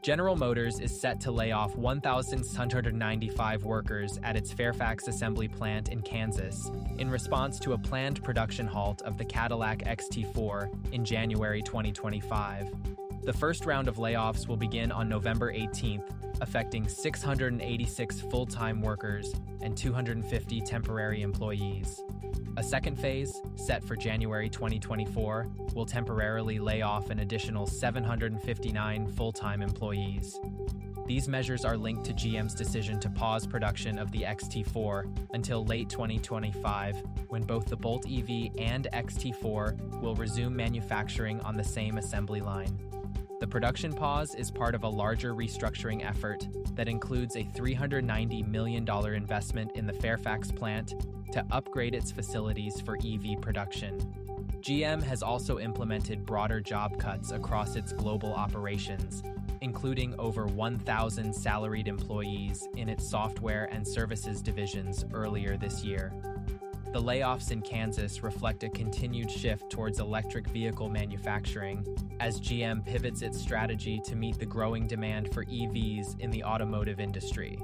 General Motors is set to lay off 1,695 workers at its Fairfax Assembly Plant in Kansas in response to a planned production halt of the Cadillac XT4 in January 2025. The first round of layoffs will begin on November 18th, affecting 686 full-time workers and 250 temporary employees. A second phase, set for January 2024, will temporarily lay off an additional 759 full-time employees. These measures are linked to GM's decision to pause production of the XT4 until late 2025, when both the Bolt EV and XT4 will resume manufacturing on the same assembly line. The production pause is part of a larger restructuring effort that includes a $390 million investment in the Fairfax plant to upgrade its facilities for EV production. GM has also implemented broader job cuts across its global operations, including over 1,000 salaried employees in its software and services divisions earlier this year. The layoffs in Kansas reflect a continued shift towards electric vehicle manufacturing as GM pivots its strategy to meet the growing demand for EVs in the automotive industry.